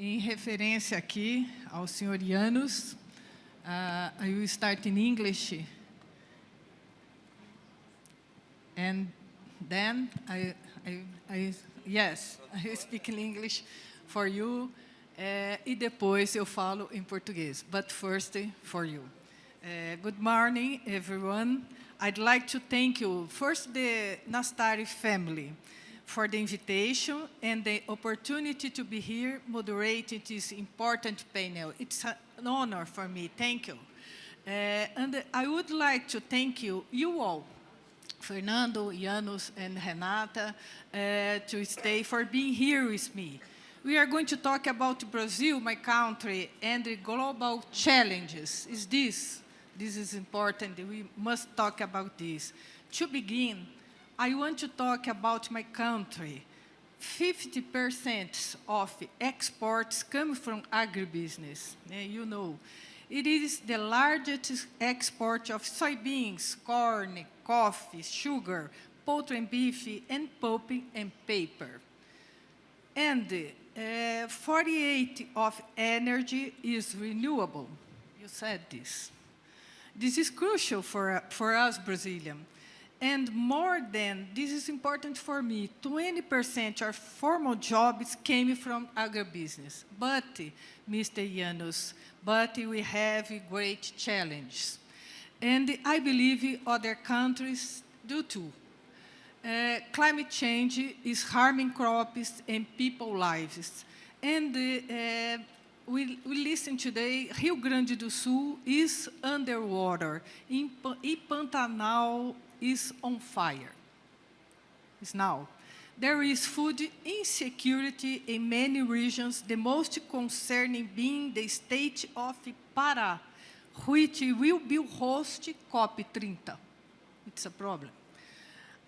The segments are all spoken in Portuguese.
Em referência aqui ao senhor Janus, I will start in English, and then I will speak in English for you, e depois eu falo em português, but first for you. Good morning, everyone. I'd like to thank you, first the Nastari family, for the invitation and the opportunity to be here moderating this important panel. It's an honor for me, thank you. And I would like to thank you all, Fernando, Janus, and Renata, to stay for being here with me. We are going to talk about Brazil, my country, and the global challenges. This is important, we must talk about this. To begin, I want to talk about my country. 50% of exports come from agribusiness, you know. It is the largest export of soybeans, corn, coffee, sugar, poultry and beef, and pulp and paper. And 48% of energy is renewable. You said this. This is crucial for us Brazilians. And more than, this is important for me, 20% of formal jobs came from agribusiness. But, Mr. Janus, we have great challenges. And I believe other countries do too. Climate change is harming crops and people's lives. And we listen today, Rio Grande do Sul is underwater. Pantanal is on fire. It's now. There is food insecurity in many regions, the most concerning being the state of Pará, which will be host COP30. It's a problem.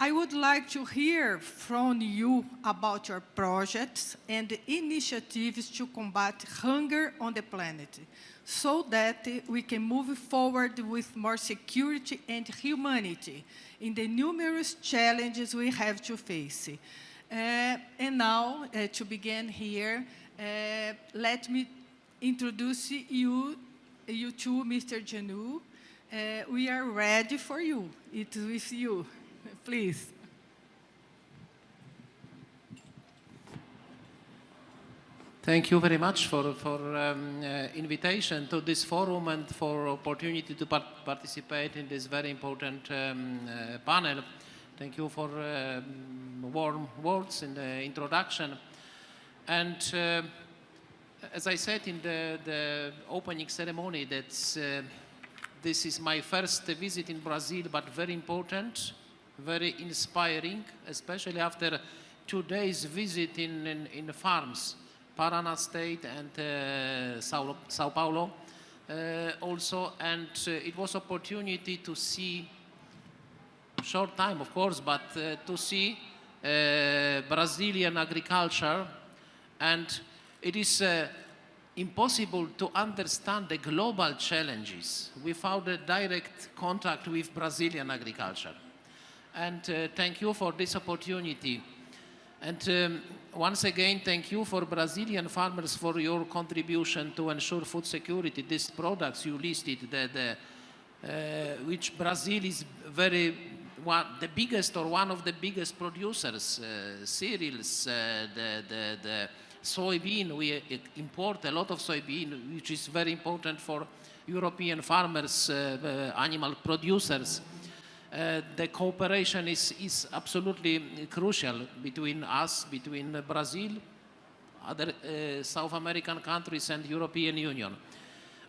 I would like to hear from you about your projects and initiatives to combat hunger on the planet, so that we can move forward with more security and humanity in the numerous challenges we have to face. And now, to begin here, let me introduce you to Mr. Janus. We are ready for you. It's with you. Please. Thank you very much for invitation to this forum and for opportunity to participate in this very important panel. Thank you for warm words in the introduction. And as I said in the opening ceremony, that this is my first visit in Brazil, but very important, very inspiring, especially after 2 days visit in farms. Paraná State and Sao Paulo also, and it was opportunity to see, short time of course, but to see Brazilian agriculture, and it is impossible to understand the global challenges without a direct contact with Brazilian agriculture. And thank you for this opportunity. And once again, thank you for Brazilian farmers for your contribution to ensure food security. These products you listed, which Brazil is the biggest or one of the biggest producers, cereals, the soybean, we import a lot of soybean, which is very important for European farmers, animal producers. The cooperation is absolutely crucial between us, between Brazil, other South American countries and European Union.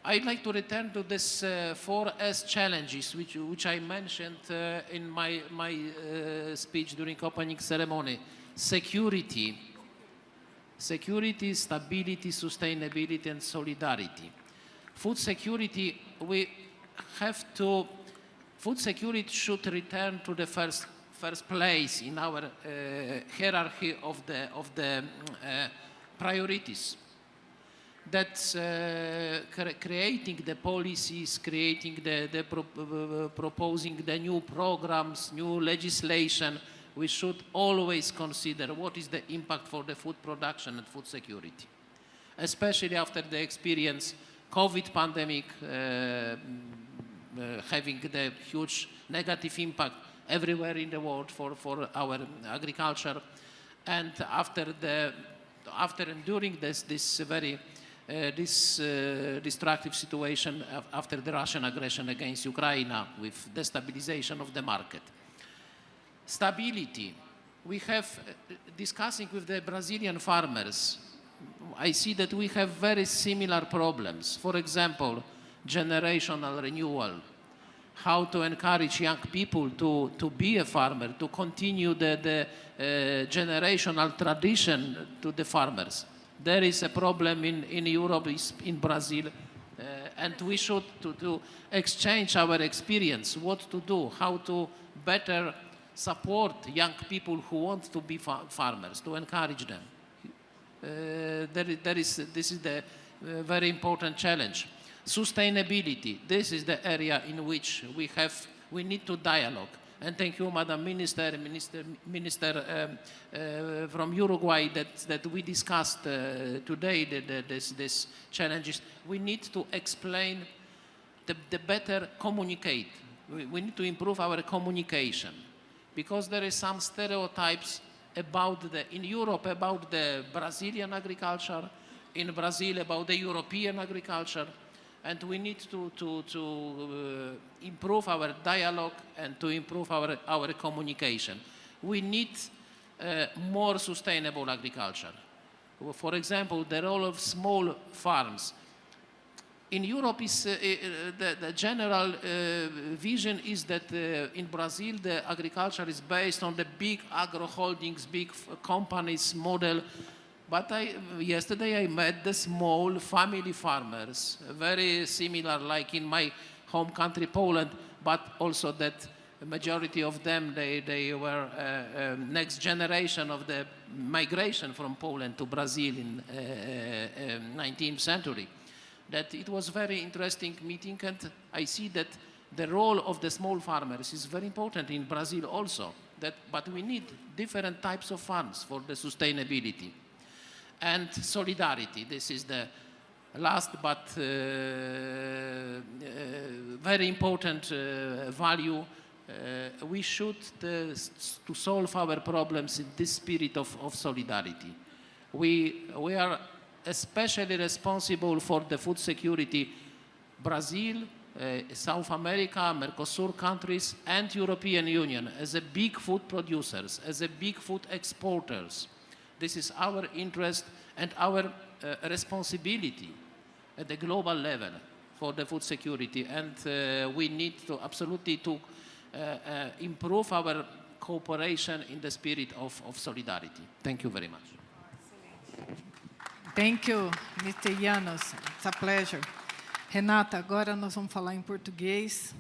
I'd like to return to this 4S challenges, which I mentioned in my speech during opening ceremony. Security, stability, sustainability, and solidarity. Food security, food security should return to the first place in our hierarchy of the priorities. That's creating the policies, proposing the new programs, new legislation. We should always consider what is the impact for the food production and food security. especially after the experience COVID pandemic, having the huge negative impact everywhere in the world for our agriculture, and after enduring this very destructive situation after the Russian aggression against Ukraine with destabilization of the market. Stability. We have, discussing with the Brazilian farmers, I see that we have very similar problems. For example, generational renewal, how to encourage young people to be a farmer, to continue the generational tradition to the farmers. There is a problem in Europe, in Brazil, and we should to exchange our experience, what to do, how to better support young people who want to be farmers, to encourage them. This is the very important challenge. Sustainability, this is the area in which we need to dialogue. And thank you, Madam Minister from Uruguay, that we discussed today these challenges. We need to explain the better communicate. We need to improve our communication, because there is some stereotypes in Europe about the Brazilian agriculture, in Brazil about the European agriculture, and we need to improve our dialogue and to improve our communication. We need more sustainable agriculture. For example, the role of small farms. In Europe, the general vision is that in Brazil, the agriculture is based on the big agro-holdings, big companies model. But yesterday I met the small family farmers, very similar like in my home country, Poland, but also that the majority of them, they were next generation of the migration from Poland to Brazil in 19th century. That it was very interesting meeting, and I see that the role of the small farmers is very important in Brazil also. But we need different types of farms for the sustainability. And solidarity, this is the last but very important value. We should to solve our problems in this spirit of solidarity. We are especially responsible for the food security. Brazil, South America, Mercosur countries, and European Union as a big food producers, as a big food exporters. This is our interest and our responsibility at the global level for the food security. And we need to absolutely improve our cooperation in the spirit of solidarity. Thank you very much. Thank you, Mr. Llanos. It's a pleasure. Renata, agora nós vamos falar em português.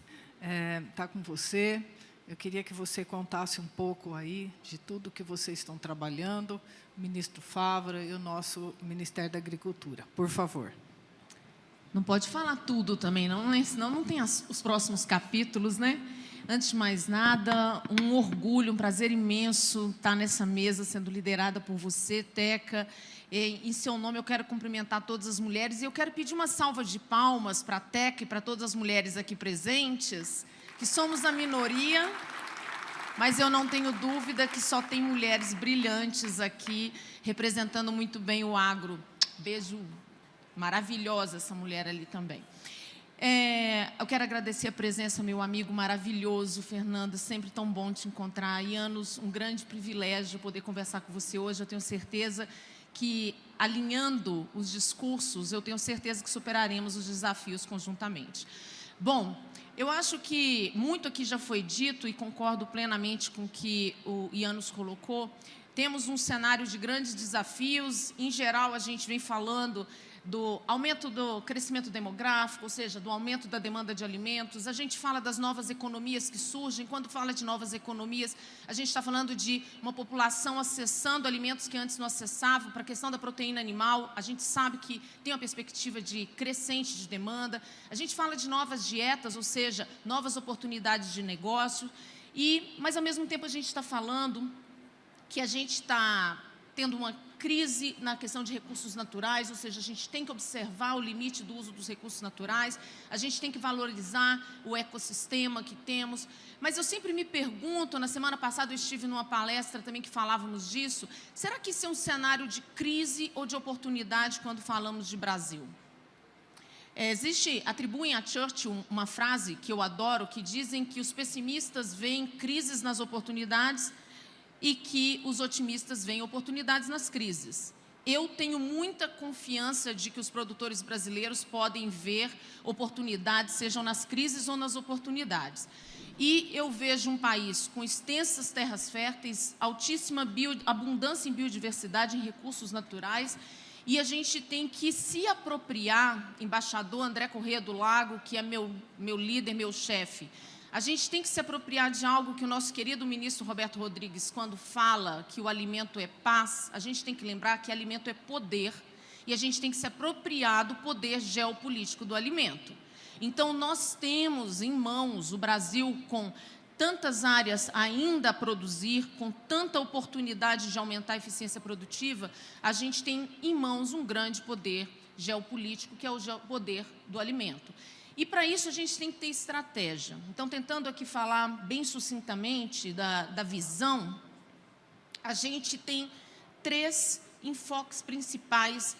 Está com você. Eu queria que você contasse um pouco aí de tudo que vocês estão trabalhando, o ministro Fávora e o nosso Ministério da Agricultura. Por favor. Não pode falar tudo também, não, né? Senão não tem os próximos capítulos, né? Antes de mais nada, um orgulho, um prazer imenso estar nessa mesa sendo liderada por você, Teca. Em seu nome, eu quero cumprimentar todas as mulheres e eu quero pedir uma salva de palmas para a Teca e para todas as mulheres aqui presentes, que somos a minoria, mas eu não tenho dúvida que só tem mulheres brilhantes aqui, representando muito bem o agro. Beijo, maravilhosa essa mulher ali também. Eu quero agradecer a presença, meu amigo maravilhoso, Fernando, sempre tão bom te encontrar. Llanos, um grande privilégio poder conversar com você hoje. Eu tenho certeza que, alinhando os discursos, eu tenho certeza que superaremos os desafios conjuntamente. Bom, eu acho que muito aqui já foi dito e concordo plenamente com o que o Llanos colocou. Temos um cenário de grandes desafios. Em geral, a gente vem falando do aumento do crescimento demográfico, ou seja, do aumento da demanda de alimentos. A gente fala das novas economias que surgem. Quando fala de novas economias, a gente está falando de uma população acessando alimentos que antes não acessavam. Para a questão da proteína animal, a gente sabe que tem uma perspectiva de crescente de demanda. A gente fala de novas dietas, ou seja, novas oportunidades de negócio. Mas, ao mesmo tempo, a gente está falando que a gente está tendo uma crise na questão de recursos naturais, ou seja, a gente tem que observar o limite do uso dos recursos naturais, a gente tem que valorizar o ecossistema que temos. Mas eu sempre me pergunto, na semana passada eu estive numa palestra também que falávamos disso, será que isso é um cenário de crise ou de oportunidade quando falamos de Brasil? Atribuem a Churchill uma frase que eu adoro, que dizem que os pessimistas veem crises nas oportunidades e que os otimistas veem oportunidades nas crises. Eu tenho muita confiança de que os produtores brasileiros podem ver oportunidades, sejam nas crises ou nas oportunidades. E eu vejo um país com extensas terras férteis, altíssima abundância em biodiversidade, em recursos naturais, e a gente tem que se apropriar, embaixador André Corrêa do Lago, que é meu líder, meu chefe, a gente tem que se apropriar de algo que o nosso querido ministro Roberto Rodrigues, quando fala que o alimento é paz, a gente tem que lembrar que alimento é poder, e a gente tem que se apropriar do poder geopolítico do alimento. Então, nós temos em mãos o Brasil com tantas áreas ainda a produzir, com tanta oportunidade de aumentar a eficiência produtiva, a gente tem em mãos um grande poder geopolítico, que é o poder do alimento. E, para isso, a gente tem que ter estratégia. Então, tentando aqui falar bem sucintamente da visão, a gente tem 3 enfoques principais,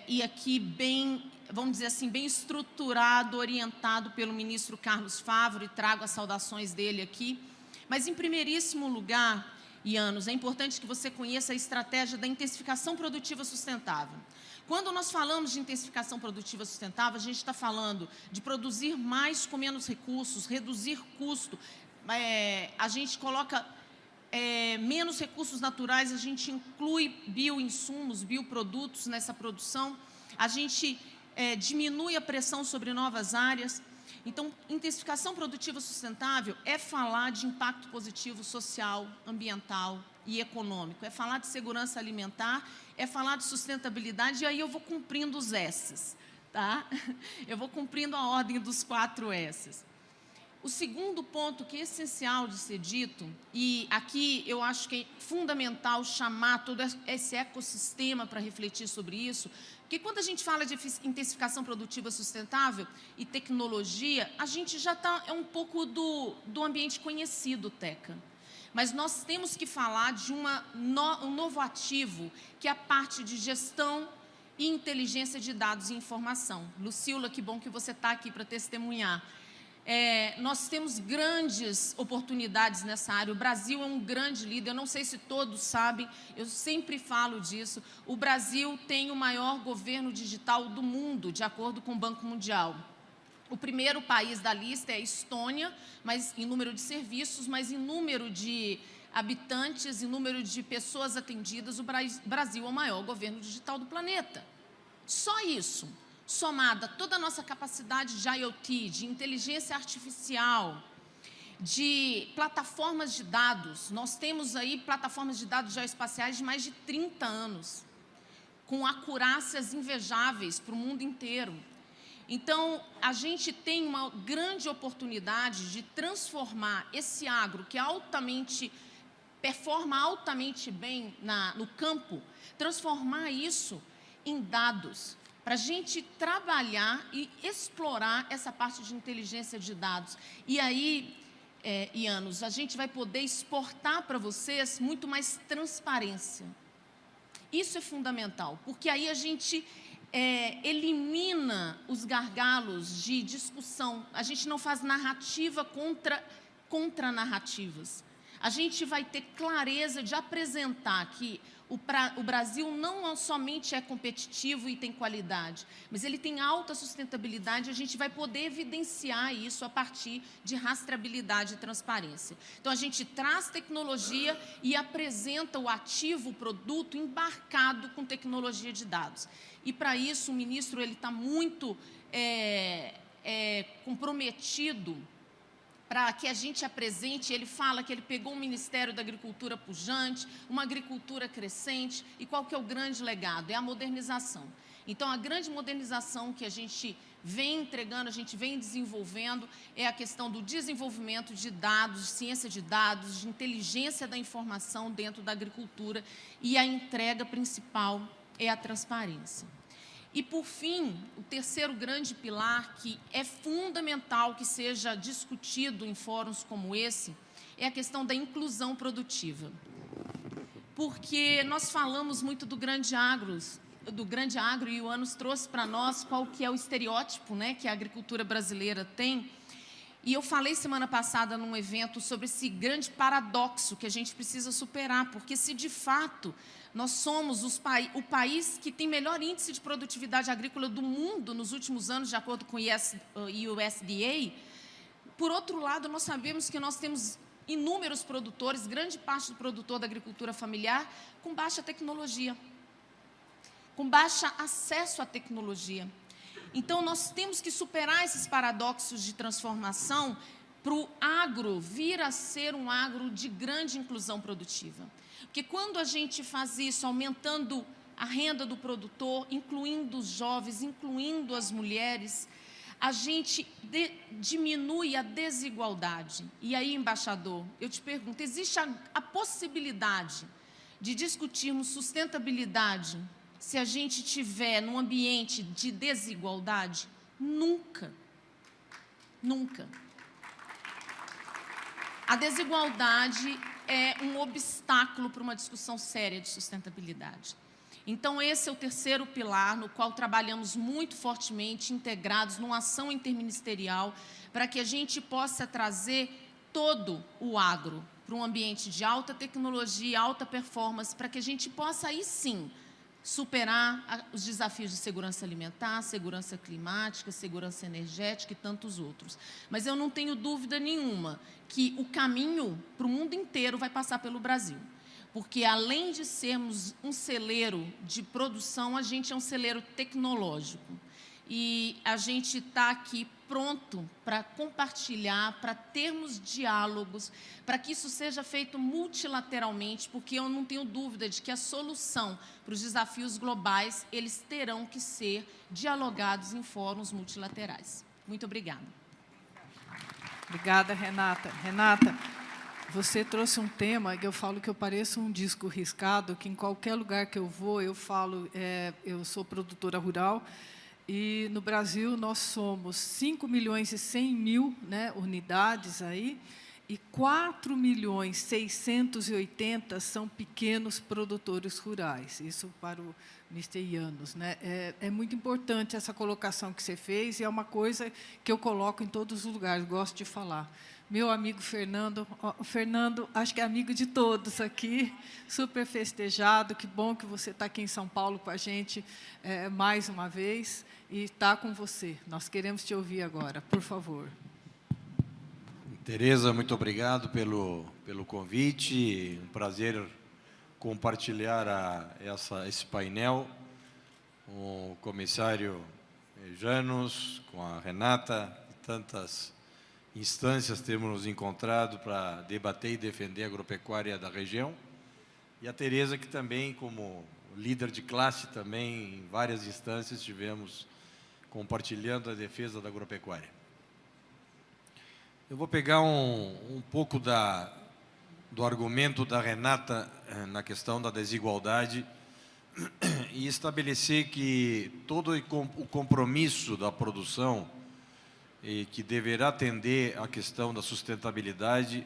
e aqui bem, vamos dizer assim, bem estruturado, orientado pelo ministro Carlos Favaro, e trago as saudações dele aqui. Mas, em primeiríssimo lugar, Ianos, é importante que você conheça a estratégia da intensificação produtiva sustentável. Quando nós falamos de intensificação produtiva sustentável, a gente está falando de produzir mais com menos recursos, reduzir custo, a gente coloca menos recursos naturais, a gente inclui bioinsumos, bioprodutos nessa produção, a gente diminui a pressão sobre novas áreas. Então, intensificação produtiva sustentável é falar de impacto positivo social, ambiental e econômico, é falar de segurança alimentar, é falar de sustentabilidade, e aí eu vou cumprindo os S's, tá? Eu vou cumprindo a ordem dos 4 S's. O segundo ponto que é essencial de ser dito, e aqui eu acho que é fundamental chamar todo esse ecossistema para refletir sobre isso, porque quando a gente fala de intensificação produtiva sustentável e tecnologia, a gente já está um pouco do ambiente conhecido, Teca. Mas nós temos que falar de um novo ativo, que é a parte de gestão e inteligência de dados e informação. Lucila, que bom que você está aqui para testemunhar. Nós temos grandes oportunidades nessa área. O Brasil é um grande líder, eu não sei se todos sabem, eu sempre falo disso. O Brasil tem o maior governo digital do mundo, de acordo com o Banco Mundial. O primeiro país da lista é a Estônia, mas em número de serviços, mas em número de habitantes, em número de pessoas atendidas, o Brasil é o maior governo digital do planeta. Só isso, somada toda a nossa capacidade de IoT, de inteligência artificial, de plataformas de dados. Nós temos aí plataformas de dados geoespaciais de mais de 30 anos, com acurácias invejáveis para o mundo inteiro. Então, a gente tem uma grande oportunidade de transformar esse agro, que performa altamente bem no campo, transformar isso em dados, para a gente trabalhar e explorar essa parte de inteligência de dados. E aí, Ianos, a gente vai poder exportar para vocês muito mais transparência. Isso é fundamental, porque aí a gente elimina os gargalos de discussão. A gente não faz narrativa contra narrativas. A gente vai ter clareza de apresentar que o Brasil não somente é competitivo e tem qualidade, mas ele tem alta sustentabilidade, e a gente vai poder evidenciar isso a partir de rastreabilidade e transparência. Então, a gente traz tecnologia e apresenta o ativo, o produto embarcado com tecnologia de dados. E, para isso, o ministro está muito comprometido para que a gente apresente. Ele fala que ele pegou um Ministério da Agricultura pujante, uma agricultura crescente, e qual que é o grande legado? É a modernização. Então, a grande modernização que a gente vem entregando, a gente vem desenvolvendo, é a questão do desenvolvimento de dados, de ciência de dados, de inteligência da informação dentro da agricultura, e a entrega principal é a transparência. E, por fim, o terceiro grande pilar, que é fundamental que seja discutido em fóruns como esse, é a questão da inclusão produtiva. Porque nós falamos muito do grande agro, e o Anos trouxe para nós qual que é o estereótipo, né, que a agricultura brasileira tem. E eu falei semana passada num evento sobre esse grande paradoxo que a gente precisa superar, porque se de fato nós somos o país que tem melhor índice de produtividade agrícola do mundo nos últimos anos, de acordo com o USDA, por outro lado, nós sabemos que nós temos inúmeros produtores, grande parte do produtor da agricultura familiar, com baixa tecnologia, com baixo acesso à tecnologia. Então, nós temos que superar esses paradoxos de transformação para o agro vir a ser um agro de grande inclusão produtiva. Porque quando a gente faz isso, aumentando a renda do produtor, incluindo os jovens, incluindo as mulheres, a gente diminui a desigualdade. E aí, embaixador, eu te pergunto, existe a possibilidade de discutirmos sustentabilidade se a gente estiver num ambiente de desigualdade? Nunca. Nunca. A desigualdade é um obstáculo para uma discussão séria de sustentabilidade. Então, esse é o terceiro pilar, no qual trabalhamos muito fortemente, integrados, numa ação interministerial, para que a gente possa trazer todo o agro para um ambiente de alta tecnologia, alta performance, para que a gente possa, aí sim, superar os desafios de segurança alimentar, segurança climática, segurança energética e tantos outros. Mas eu não tenho dúvida nenhuma que o caminho para o mundo inteiro vai passar pelo Brasil. Porque, além de sermos um celeiro de produção, a gente é um celeiro tecnológico. E a gente está aqui pronto para compartilhar, para termos diálogos, para que isso seja feito multilateralmente, porque eu não tenho dúvida de que a solução para os desafios globais, eles terão que ser dialogados em fóruns multilaterais. Muito obrigada. Obrigada, Renata. Renata, você trouxe um tema que eu falo que eu pareço um disco riscado, que em qualquer lugar que eu vou, eu falo, eu sou produtora rural, e no Brasil nós somos 5.100.000, né, unidades aí, e 4.680.000 são pequenos produtores rurais. Isso para o Mr. Janos, né? É muito importante essa colocação que você fez, e é uma coisa que eu coloco em todos os lugares, gosto de falar. Meu amigo Fernando, o Fernando, acho que é amigo de todos aqui, super festejado, que bom que você está aqui em São Paulo com a gente mais uma vez, e está com você. Nós queremos te ouvir agora, por favor. Tereza, muito obrigado pelo convite, um prazer compartilhar esse painel com o comissário Janos, com a Renata, tantas instâncias temos nos encontrado para debater e defender a agropecuária da região, e a Tereza, que também, como líder de classe, também em várias instâncias estivemos compartilhando a defesa da agropecuária. Eu vou pegar um pouco do argumento da Renata na questão da desigualdade e estabelecer que todo o compromisso da produção e que deverá atender à questão da sustentabilidade,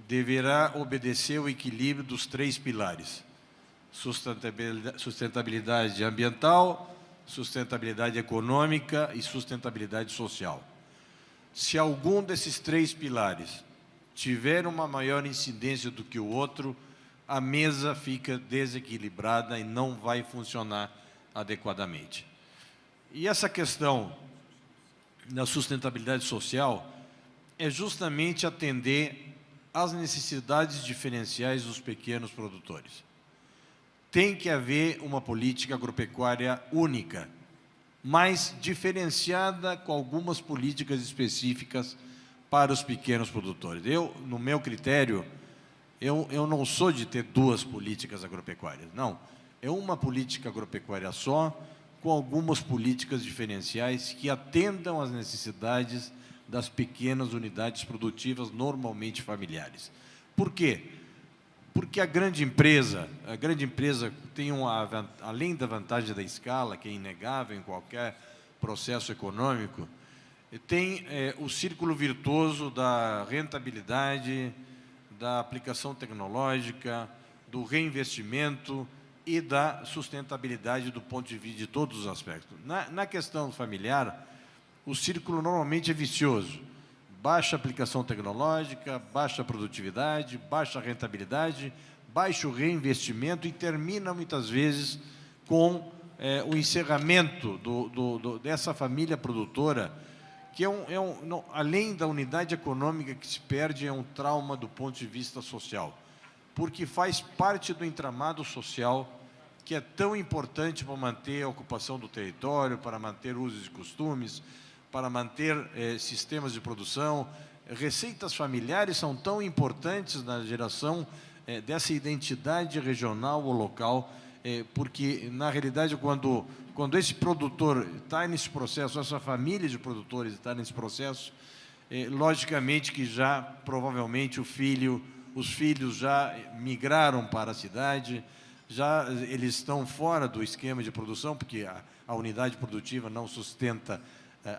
deverá obedecer o equilíbrio dos três pilares: sustentabilidade ambiental, sustentabilidade econômica e sustentabilidade social. Se algum desses três pilares tiver uma maior incidência do que o outro, a mesa fica desequilibrada e não vai funcionar adequadamente. E essa questão da sustentabilidade social é justamente atender às necessidades diferenciais dos pequenos produtores. Tem que haver uma política agropecuária única, mas diferenciada com algumas políticas específicas para os pequenos produtores. No meu critério, eu não sou de ter duas políticas agropecuárias, não. É uma política agropecuária só, com algumas políticas diferenciais que atendam às necessidades das pequenas unidades produtivas, normalmente familiares. Por quê? Porque a grande empresa tem, além da vantagem da escala, que é inegável em qualquer processo econômico, tem o círculo virtuoso da rentabilidade, da aplicação tecnológica, do reinvestimento e da sustentabilidade do ponto de vista de todos os aspectos. Na questão familiar, o círculo normalmente é vicioso. Baixa aplicação tecnológica, baixa produtividade, baixa rentabilidade, baixo reinvestimento e termina, muitas vezes, com o encerramento dessa família produtora, que além da unidade econômica que se perde, é um trauma do ponto de vista social, porque faz parte do entramado social que é tão importante para manter a ocupação do território, para manter usos e costumes, para manter sistemas de produção. Receitas familiares são tão importantes na geração dessa identidade regional ou local, porque, na realidade, quando esse produtor está nesse processo, essa família de produtores está nesse processo, logicamente que já, provavelmente, os filhos já migraram para a cidade, já eles estão fora do esquema de produção, porque a unidade produtiva não sustenta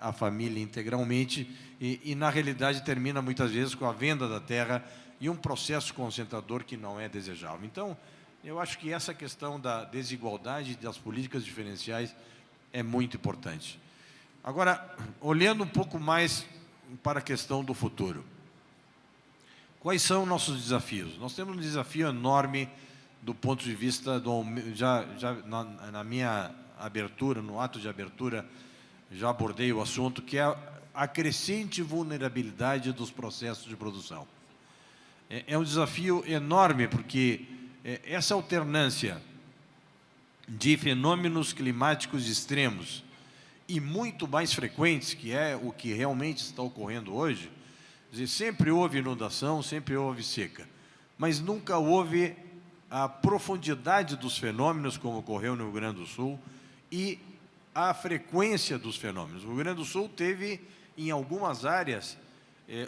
a família integralmente e, na realidade, termina muitas vezes com a venda da terra e um processo concentrador que não é desejável. Então, eu acho que essa questão da desigualdade das políticas diferenciais é muito importante. Agora, olhando um pouco mais para a questão do futuro, quais são nossos desafios? Nós temos um desafio enorme do ponto de vista na minha abertura, no ato de abertura, já abordei o assunto, que é a crescente vulnerabilidade dos processos de produção. É um desafio enorme, porque essa alternância de fenômenos climáticos extremos e muito mais frequentes, que é o que realmente está ocorrendo hoje, quer dizer, sempre houve inundação, sempre houve seca, mas nunca houve a profundidade dos fenômenos, como ocorreu no Rio Grande do Sul, e a frequência dos fenômenos. O Rio Grande do Sul teve, em algumas áreas,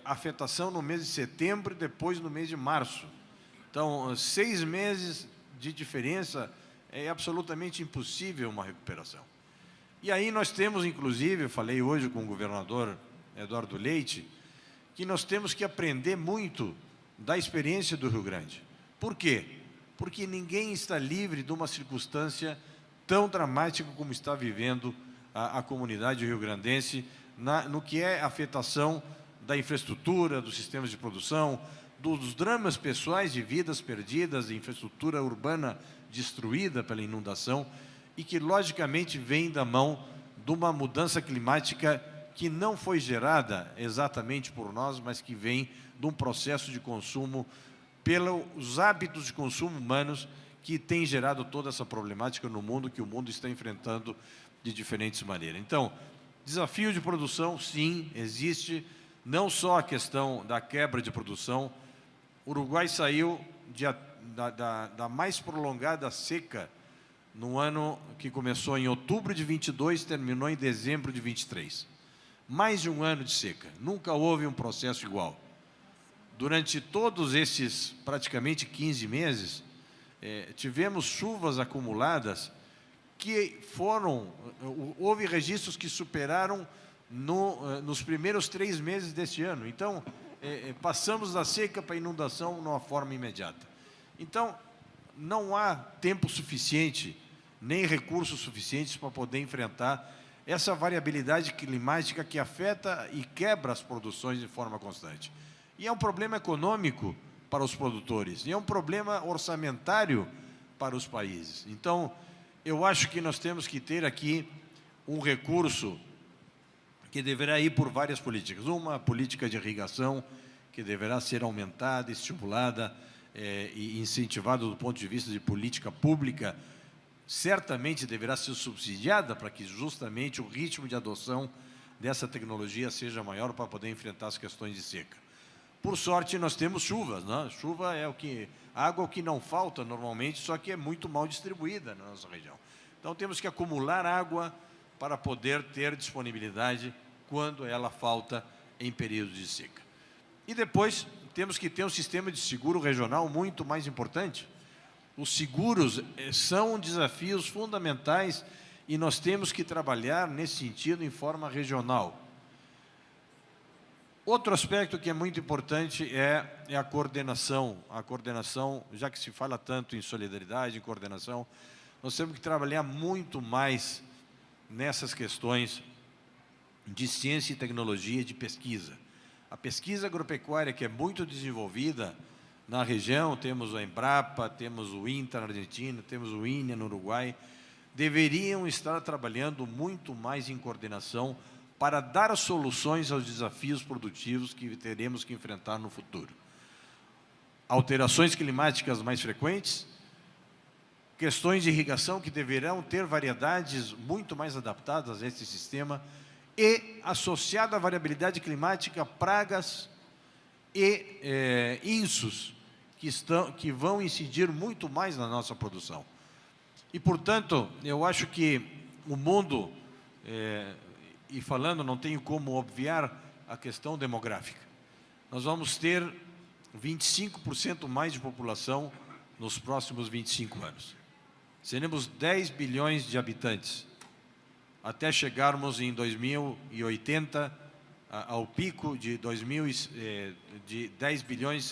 afetação no mês de setembro e depois no mês de março. Então, 6 meses de diferença é absolutamente impossível uma recuperação. E aí nós temos, inclusive, eu falei hoje com o governador Eduardo Leite, que nós temos que aprender muito da experiência do Rio Grande. Por quê? Porque ninguém está livre de uma circunstância tão dramática como está vivendo a comunidade rio-grandense no que é a afetação da infraestrutura, dos sistemas de produção, dos dramas pessoais de vidas perdidas, de infraestrutura urbana destruída pela inundação e que, logicamente, vem da mão de uma mudança climática que não foi gerada exatamente por nós, mas que vem de um processo de consumo, pelos hábitos de consumo humanos que tem gerado toda essa problemática no mundo, que o mundo está enfrentando de diferentes maneiras. Então, desafio de produção, sim, existe, não só a questão da quebra de produção. O Uruguai saiu da mais prolongada seca no ano que começou em outubro de 22, terminou em dezembro de 23. Mais de um ano de seca, nunca houve um processo igual. Durante todos esses praticamente 15 meses, tivemos chuvas acumuladas que houve registros que superaram nos primeiros 3 meses deste ano. Então, passamos da seca para a inundação de uma forma imediata. Então, não há tempo suficiente, nem recursos suficientes para poder enfrentar essa variabilidade climática que afeta e quebra as produções de forma constante. E é um problema econômico para os produtores, e é um problema orçamentário para os países. Então, eu acho que nós temos que ter aqui um recurso que deverá ir por várias políticas. Uma política de irrigação, que deverá ser aumentada, estimulada e incentivada do ponto de vista de política pública, certamente deverá ser subsidiada para que justamente o ritmo de adoção dessa tecnologia seja maior para poder enfrentar as questões de seca. Por sorte, nós temos chuvas, né? Chuva é água que não falta normalmente, só que é muito mal distribuída na nossa região. Então, temos que acumular água para poder ter disponibilidade quando ela falta em períodos de seca. E depois, temos que ter um sistema de seguro regional muito mais importante. Os seguros são desafios fundamentais e nós temos que trabalhar nesse sentido em forma regional. Outro aspecto que é muito importante é a coordenação. A coordenação, já que se fala tanto em solidariedade, em coordenação, nós temos que trabalhar muito mais nessas questões de ciência e tecnologia, de pesquisa. A pesquisa agropecuária, que é muito desenvolvida na região, temos o Embrapa, temos o INTA na Argentina, temos o INEA no Uruguai, deveriam estar trabalhando muito mais em coordenação para dar soluções aos desafios produtivos que teremos que enfrentar no futuro. Alterações climáticas mais frequentes, questões de irrigação que deverão ter variedades muito mais adaptadas a esse sistema e, associado à variabilidade climática, pragas e insos que vão incidir muito mais na nossa produção. E, portanto, eu acho que o mundo, e falando, não tenho como obviar a questão demográfica. Nós vamos ter 25% mais de população nos próximos 25 anos. Seremos 10 bilhões de habitantes, até chegarmos em 2080 ao pico de 10 bilhões e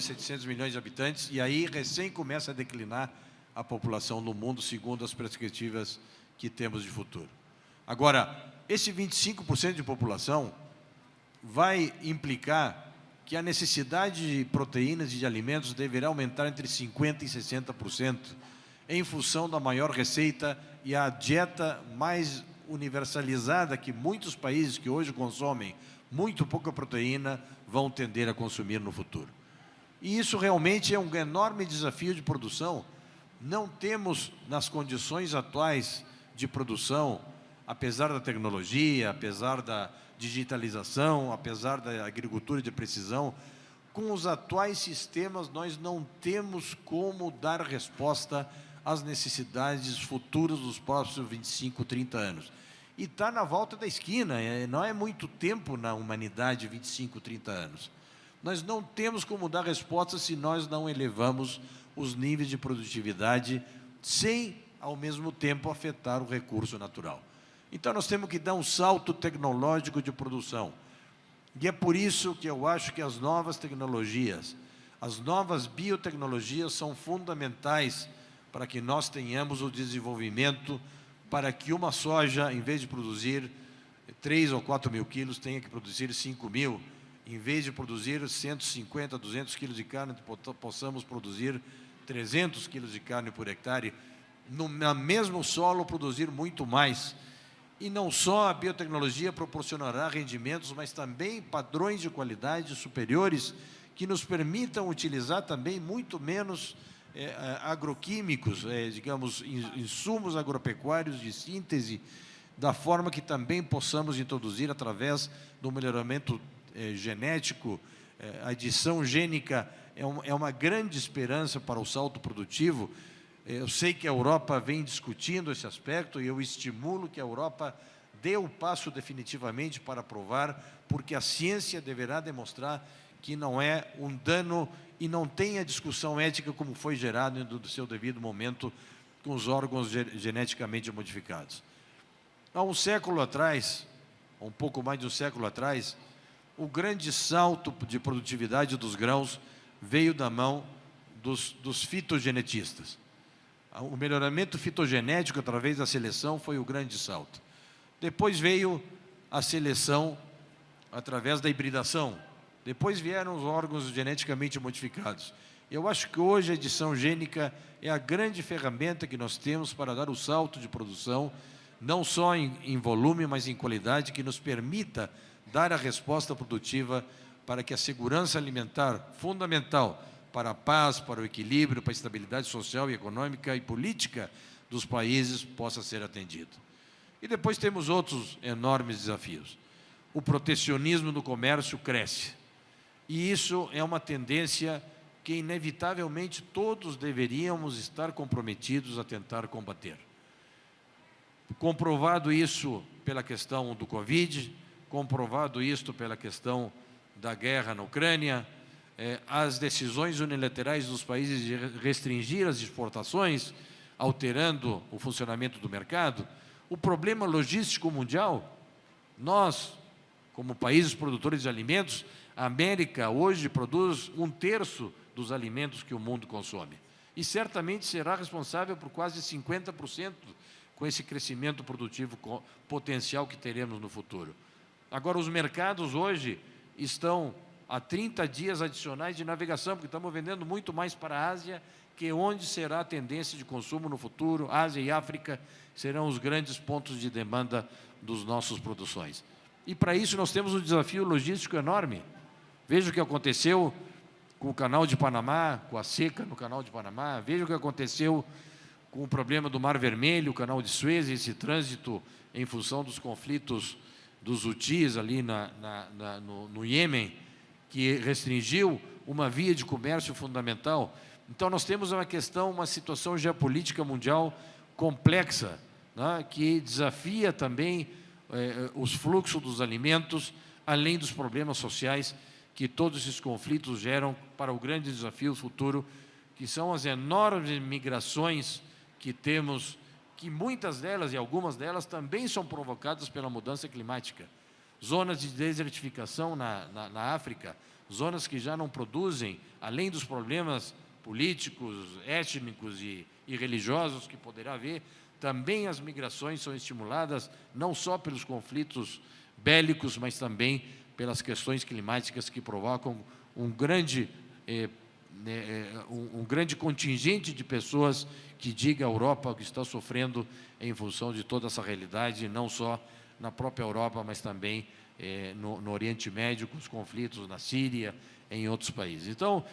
700 milhões de habitantes, e aí recém começa a declinar a população no mundo, segundo as perspectivas que temos de futuro. Agora, esse 25% de população vai implicar que a necessidade de proteínas e de alimentos deverá aumentar entre 50% e 60%, em função da maior receita e a dieta mais universalizada que muitos países que hoje consomem muito pouca proteína vão tender a consumir no futuro. E isso realmente é um enorme desafio de produção. Não temos, nas condições atuais de produção, apesar da tecnologia, apesar da digitalização, apesar da agricultura de precisão, com os atuais sistemas nós não temos como dar resposta às necessidades futuras dos próximos 25, 30 anos. E está na volta da esquina, não é muito tempo na humanidade, 25, 30 anos. Nós não temos como dar resposta se nós não elevamos os níveis de produtividade sem, ao mesmo tempo, afetar o recurso natural. Então, nós temos que dar um salto tecnológico de produção. E é por isso que eu acho que as novas tecnologias, as novas biotecnologias são fundamentais para que nós tenhamos o desenvolvimento para que uma soja, em vez de produzir 3 ou 4 mil quilos, tenha que produzir 5 mil. Em vez de produzir 150, 200 quilos de carne, possamos produzir 300 quilos de carne por hectare, no mesmo solo produzir muito mais. E não só a biotecnologia proporcionará rendimentos, mas também padrões de qualidade superiores que nos permitam utilizar também muito menos agroquímicos, digamos, insumos agropecuários de síntese, da forma que também possamos introduzir através do melhoramento genético. A adição gênica é uma grande esperança para o salto produtivo. Eu sei que a Europa vem discutindo esse aspecto e eu estimulo que a Europa dê o passo definitivamente para aprovar, porque a ciência deverá demonstrar que não é um dano e não tem a discussão ética como foi gerado no seu devido momento com os órgãos geneticamente modificados. Há um século atrás, um pouco mais de um século atrás, o grande salto de produtividade dos grãos veio da mão dos fitogenetistas. O melhoramento fitogenético através da seleção foi o grande salto. Depois veio a seleção através da hibridação. Depois vieram os órgãos geneticamente modificados. Eu acho que hoje a edição gênica é a grande ferramenta que nós temos para dar o salto de produção, não só em volume, mas em qualidade, que nos permita dar a resposta produtiva para que a segurança alimentar, fundamental para a paz, para o equilíbrio, para a estabilidade social e econômica e política dos países, possa ser atendido. E depois temos outros enormes desafios. O protecionismo no comércio cresce. E isso é uma tendência que, inevitavelmente, todos deveríamos estar comprometidos a tentar combater. Comprovado isso pela questão do Covid, comprovado isso pela questão da guerra na Ucrânia, as decisões unilaterais dos países de restringir as exportações, alterando o funcionamento do mercado, o problema logístico mundial, nós, como países produtores de alimentos, a América hoje produz 1/3 dos alimentos que o mundo consome. E certamente será responsável por quase 50% com esse crescimento produtivo potencial que teremos no futuro. Agora, os mercados hoje estão a 30 dias adicionais de navegação, porque estamos vendendo muito mais para a Ásia, que é onde será a tendência de consumo no futuro. Ásia e África serão os grandes pontos de demanda dos nossos produções. E, para isso, nós temos um desafio logístico enorme. Veja o que aconteceu com o Canal de Panamá, com a seca no Canal de Panamá. Veja o que aconteceu com o problema do Mar Vermelho, o Canal de Suez, esse trânsito em função dos conflitos dos Houthis ali no Iêmen, que restringiu uma via de comércio fundamental. Então, nós temos uma questão, uma situação geopolítica mundial complexa, né, que desafia também os fluxos dos alimentos, além dos problemas sociais que todos esses conflitos geram para o grande desafio futuro, que são as enormes migrações que temos, que muitas delas e algumas delas também são provocadas pela mudança climática. Zonas de desertificação na África, zonas que já não produzem, além dos problemas políticos, étnicos e religiosos que poderá haver, também as migrações são estimuladas não só pelos conflitos bélicos, mas também pelas questões climáticas que provocam um grande contingente de pessoas que diga à Europa que está sofrendo em função de toda essa realidade, não só na própria Europa, mas também no Oriente Médio, com os conflitos na Síria, em outros países. Então,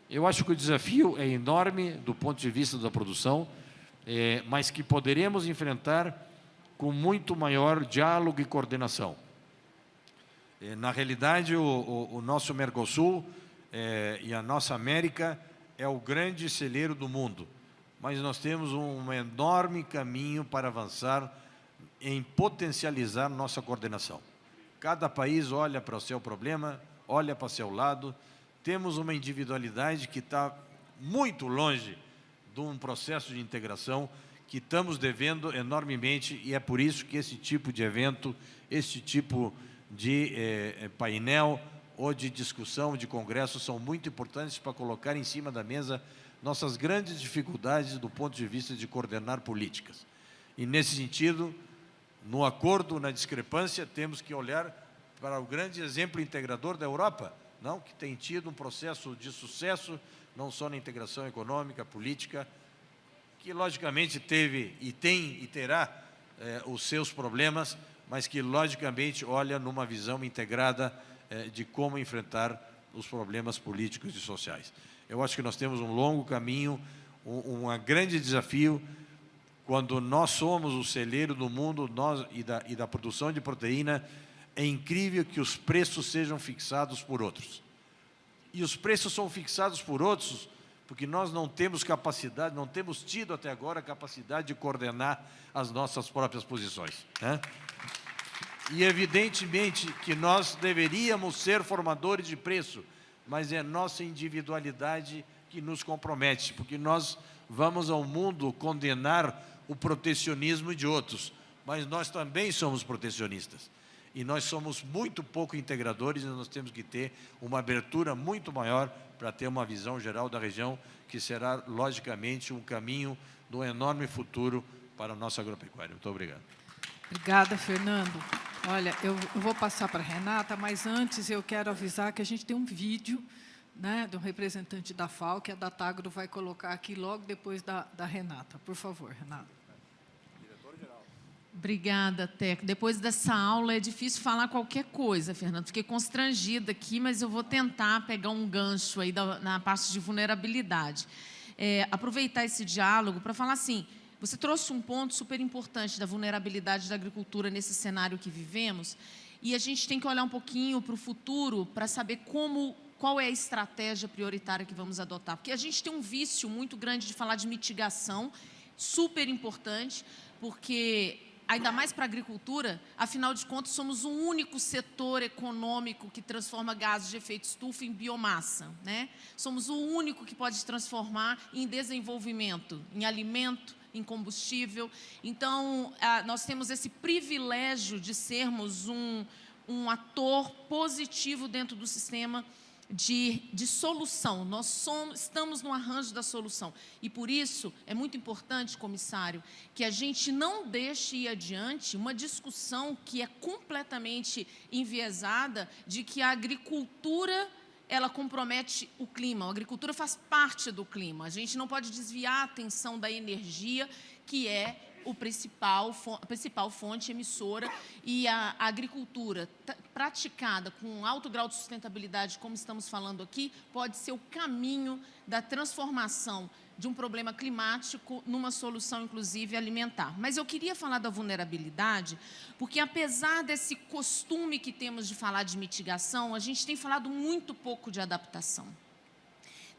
eu acho que o desafio é enorme do ponto de vista da produção, mas que poderemos enfrentar com muito maior diálogo e coordenação. Na realidade, o nosso Mercosul e a nossa América é o grande celeiro do mundo, mas nós temos um enorme caminho para avançar em potencializar nossa coordenação. Cada país olha para o seu problema, olha para o seu lado, temos uma individualidade que está muito longe de um processo de integração que estamos devendo enormemente, e é por isso que esse tipo de evento, esse tipo de painel ou de discussão, de congresso, são muito importantes para colocar em cima da mesa nossas grandes dificuldades do ponto de vista de coordenar políticas. E, nesse sentido, no acordo, na discrepância, temos que olhar para o grande exemplo integrador da Europa, não, que tem tido um processo de sucesso, não só na integração econômica, política, que logicamente teve e tem e terá os seus problemas, mas que logicamente olha numa visão integrada de como enfrentar os problemas políticos e sociais. Eu acho que nós temos um longo caminho, um grande desafio. Quando nós somos o celeiro do mundo e da produção de proteína, é incrível que os preços sejam fixados por outros. E os preços são fixados por outros porque nós não temos capacidade, não temos tido até agora a capacidade de coordenar as nossas próprias posições, né? E evidentemente que nós deveríamos ser formadores de preço, mas é nossa individualidade que nos compromete, porque nós vamos ao mundo condenar o protecionismo de outros, mas nós também somos protecionistas. E nós somos muito pouco integradores e nós temos que ter uma abertura muito maior para ter uma visão geral da região, que será, logicamente, um caminho do enorme futuro para a nossa agropecuária. Muito obrigado. Obrigada, Fernando. Olha, eu vou passar para a Renata, mas antes eu quero avisar que a gente tem um vídeo, né, de um representante da FAO, que a Datagro vai colocar aqui logo depois da Renata. Por favor, Renata. Obrigada, Teco. Depois dessa aula é difícil falar qualquer coisa, Fernando. Fiquei constrangida aqui, mas eu vou tentar pegar um gancho aí na parte de vulnerabilidade. Aproveitar esse diálogo para falar assim, Você trouxe um ponto super importante da vulnerabilidade da agricultura nesse cenário que vivemos, e a gente tem que olhar um pouquinho para o futuro para saber qual é a estratégia prioritária que vamos adotar. Porque a gente tem um vício muito grande de falar de mitigação, super importante, porque, ainda mais para a agricultura, afinal de contas, somos o único setor econômico que transforma gases de efeito estufa em biomassa, né? Somos o único que pode transformar em desenvolvimento, em alimento, em combustível. Então, nós temos esse privilégio de sermos um ator positivo dentro do sistema de solução. Nós estamos no arranjo da solução. E, por isso, é muito importante, comissário, que a gente não deixe ir adiante uma discussão que é completamente enviesada de que a agricultura ela compromete o clima. A agricultura faz parte do clima. A gente não pode desviar a atenção da energia, que é a principal fonte emissora, e a agricultura praticada com alto grau de sustentabilidade, como estamos falando aqui, pode ser o caminho da transformação de um problema climático numa solução, inclusive, alimentar. Mas eu queria falar da vulnerabilidade, porque, apesar desse costume que temos de falar de mitigação, a gente tem falado muito pouco de adaptação.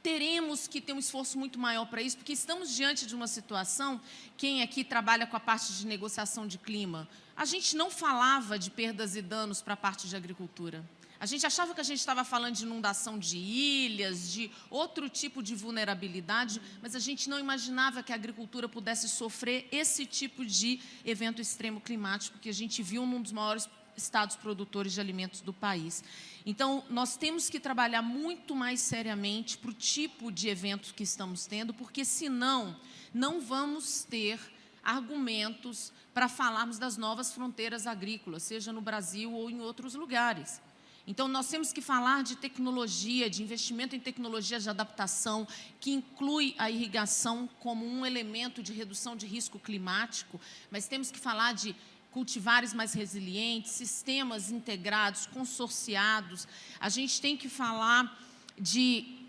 Teremos que ter um esforço muito maior para isso, porque estamos diante de uma situação, quem aqui trabalha com a parte de negociação de clima, a gente não falava de perdas e danos para a parte de agricultura. A gente achava que a gente estava falando de inundação de ilhas, de outro tipo de vulnerabilidade, mas a gente não imaginava que a agricultura pudesse sofrer esse tipo de evento extremo climático que a gente viu num dos maiores estados produtores de alimentos do país. Então, nós temos que trabalhar muito mais seriamente para o tipo de eventos que estamos tendo, porque, senão, não vamos ter argumentos para falarmos das novas fronteiras agrícolas, seja no Brasil ou em outros lugares. Então, nós temos que falar de tecnologia, de investimento em tecnologias de adaptação, que inclui a irrigação como um elemento de redução de risco climático, mas temos que falar de cultivares mais resilientes, sistemas integrados, consorciados. A gente tem que falar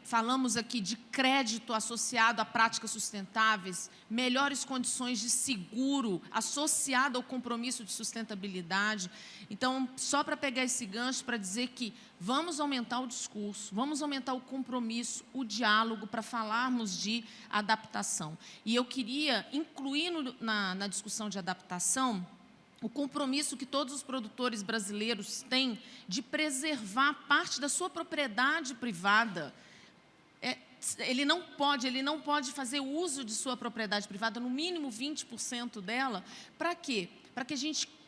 falamos aqui de crédito associado a práticas sustentáveis, melhores condições de seguro associado ao compromisso de sustentabilidade. Então, só para pegar esse gancho para dizer que vamos aumentar o discurso, vamos aumentar o compromisso, o diálogo para falarmos de adaptação. E eu queria incluir na discussão de adaptação o compromisso que todos os produtores brasileiros têm de preservar parte da sua propriedade privada. Ele não pode fazer uso de sua propriedade privada, no mínimo 20% dela. Para quê? Para que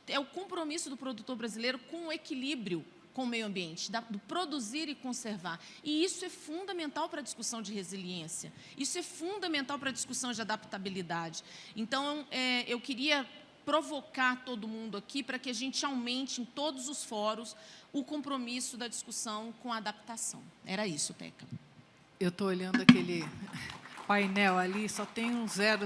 é o compromisso do produtor brasileiro com o equilíbrio com o meio ambiente, do produzir e conservar. E isso é fundamental para a discussão de resiliência, isso é fundamental para a discussão de adaptabilidade. Então, eu queria provocar todo mundo aqui para que a gente aumente em todos os fóruns o compromisso da discussão com a adaptação. Era isso, Teca. Eu estou olhando aquele painel ali, só tem um 0,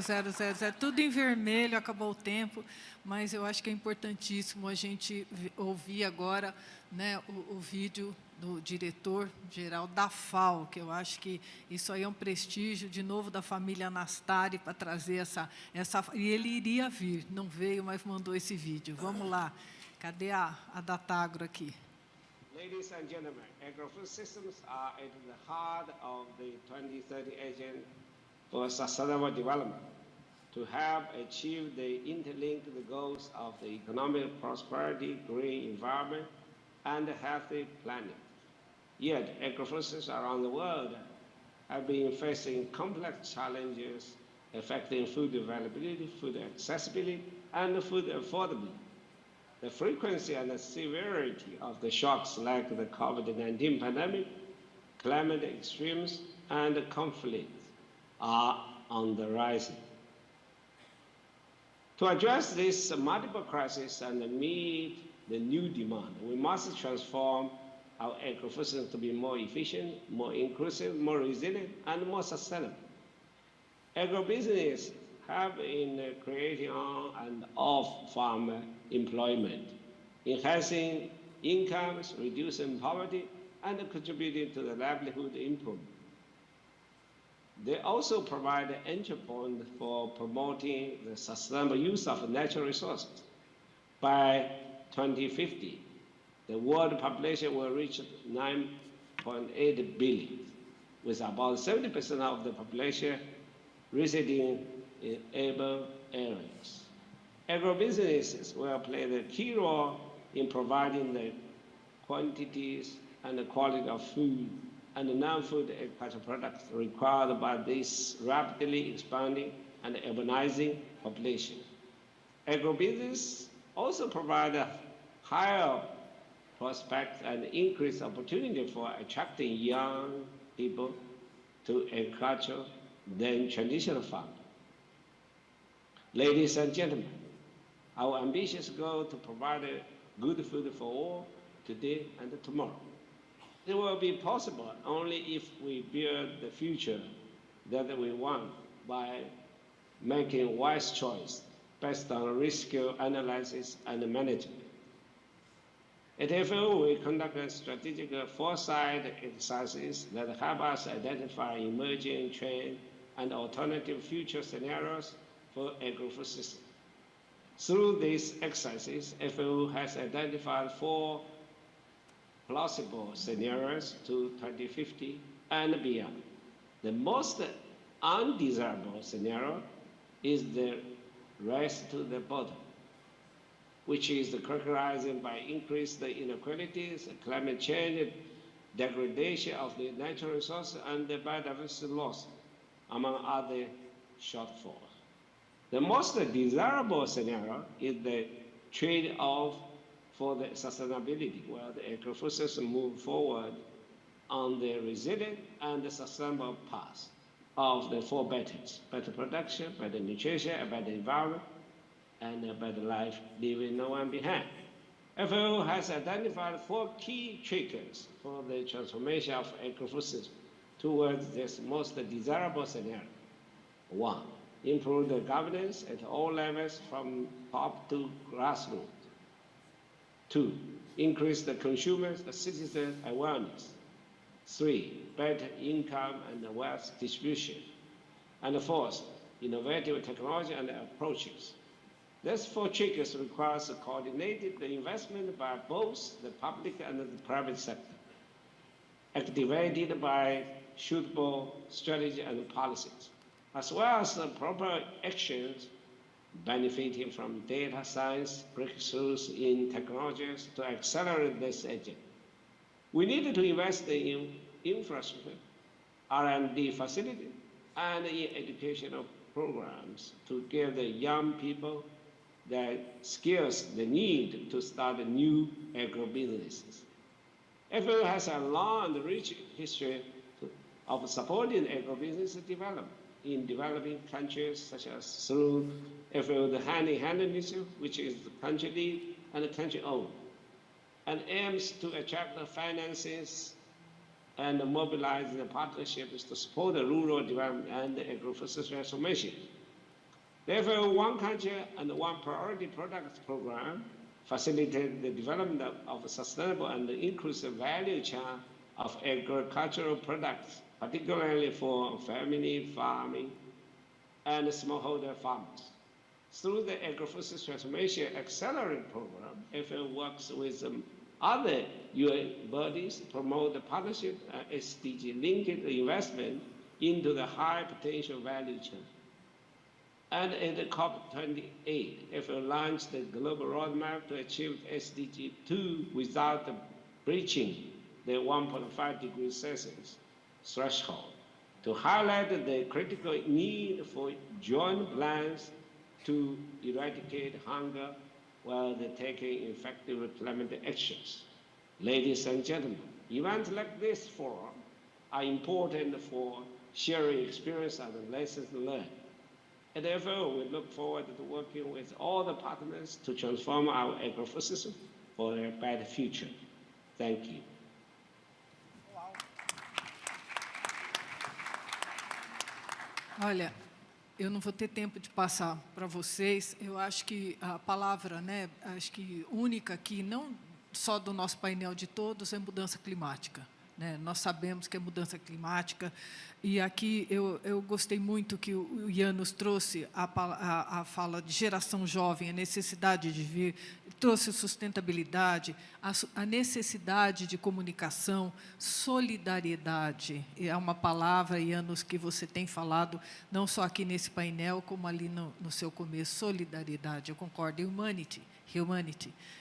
tudo em vermelho, acabou o tempo, mas eu acho que é importantíssimo a gente ouvir agora, né, o vídeo do diretor-geral da FAO, que eu acho que isso aí é um prestígio, de novo, da família Nastari, para trazer essa... E ele iria vir, não veio, mas mandou esse vídeo. Vamos lá. Cadê a Datagro aqui? Ladies and gentlemen, agrofood systems are at the heart of the 2030 Agenda for Sustainable Development to help achieve the interlinked goals of the economic prosperity, green environment, and a healthy planet. Yet, agrofood systems around the world have been facing complex challenges affecting food availability, food accessibility, and food affordability. The frequency and the severity of the shocks like the COVID-19 pandemic, climate extremes, and conflicts are on the rise. To address these multiple crises and meet the new demand, we must transform our agrofood system to be more efficient, more inclusive, more resilient, and more sustainable. Agrobusiness have in creating on and off-farm employment, enhancing incomes, reducing poverty, and contributing to the livelihood improvement. They also provide an entry point for promoting the sustainable use of natural resources. By 2050, the world population will reach 9.8 billion, with about 70% of the population residing in urban areas. Agribusinesses will play the key role in providing the quantities and the quality of food and non-food agricultural products required by this rapidly expanding and urbanizing population. Agribusiness also provide a higher prospect and increased opportunity for attracting young people to agriculture than traditional farming. Ladies and gentlemen, our ambitious goal to provide good food for all today and tomorrow. It will be possible only if we build the future that we want by making wise choice based on risk analysis and management. At FAO, we conduct strategic foresight exercises that help us identify emerging trends and alternative future scenarios for agri-food systems. Through these exercises, FAO has identified 4 plausible scenarios to 2050 and beyond. The most undesirable scenario is the race to the bottom, which is characterized by increased inequalities, climate change, degradation of the natural resources, and the biodiversity loss, among other shortfalls. The most desirable scenario is the trade-off for the sustainability, where the agri-food system move forward on the resilient and the sustainable path of the 4 betters: better production, better nutrition, better environment, and a better life, leaving no one behind. FAO has identified 4 key triggers for the transformation of agri-food system towards this most desirable scenario. 1, improve the governance at all levels from top to grassroots. 2, increase the consumers' the citizen awareness. 3, better income and wealth distribution. And 4th, innovative technology and approaches. These 4 triggers requires coordinated investment by both the public and the private sector, activated by suitable strategy and policies, as well as the proper actions benefiting from data science breakthroughs in technologies to accelerate this agenda. We need to invest in infrastructure, R&D facilities, and in educational programs to give the young people the skills they need to start new agribusinesses. FAO has a long and rich history of supporting agribusiness development in developing countries, such as through FAO the Hand-in-Hand Initiative, which is country-led and country-owned, and aims to attract the finances and mobilize the partnerships to support the rural development and the agri-food system transformation. The FAO One Country and One Priority Products program facilitates the development of a sustainable and inclusive value chain of agricultural products, particularly for family farming and smallholder farmers. Through the Agri-Food System Transformation Accelerator Program, FAO works with other UN bodies to promote the partnership and SDG-linked investment into the high potential value chain. And at the COP28, FAO launched the global roadmap to achieve SDG 2 without breaching the 1.5 degrees Celsius threshold, to highlight the critical need for joint plans to eradicate hunger while taking effective climate actions. Ladies and gentlemen, events like this forum are important for sharing experience and lessons learned. At FAO, we look forward to working with all the partners to transform our agri-food system for a better future. Thank you. Olha, eu não vou ter tempo de passar para vocês. Eu acho que a palavra, né, acho que única aqui, não só do nosso painel de todos, é mudança climática. né? Nós sabemos que é mudança climática, e aqui eu gostei muito que o Ian nos trouxe a fala de geração jovem, a necessidade de vir, trouxe sustentabilidade, a necessidade de comunicação, solidariedade. E é uma palavra, Ian, que você tem falado, não só aqui nesse painel, como ali no seu começo, solidariedade, eu concordo, humanity,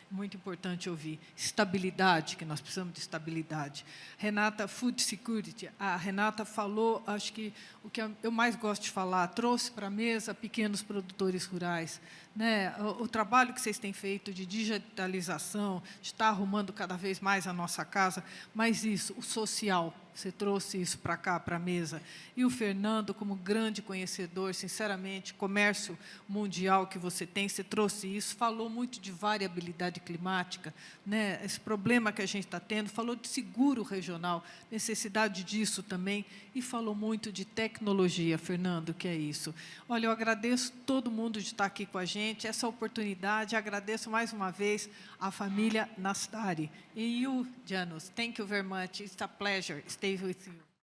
muito importante ouvir. Estabilidade, que nós precisamos de estabilidade. Renata, food security, a Renata falou, acho que o que eu mais gosto de falar, trouxe para a mesa pequenos produtores rurais, né? O trabalho que vocês têm feito de digitalização, de estar arrumando cada vez mais a nossa casa, mas isso, o social, você trouxe isso para cá, para a mesa. E o Fernando, como grande conhecedor, sinceramente, comércio mundial que você tem, você trouxe isso, falou muito de variabilidade climática, né? Esse problema que a gente está tendo, falou de seguro regional, necessidade disso também, e falou muito de tecnologia, Fernando, que é isso. Olha, eu agradeço todo mundo de estar aqui com a gente, essa oportunidade, agradeço mais uma vez a família Nastari. E you, Janos, thank you very much. It's a pleasure. Stay with you.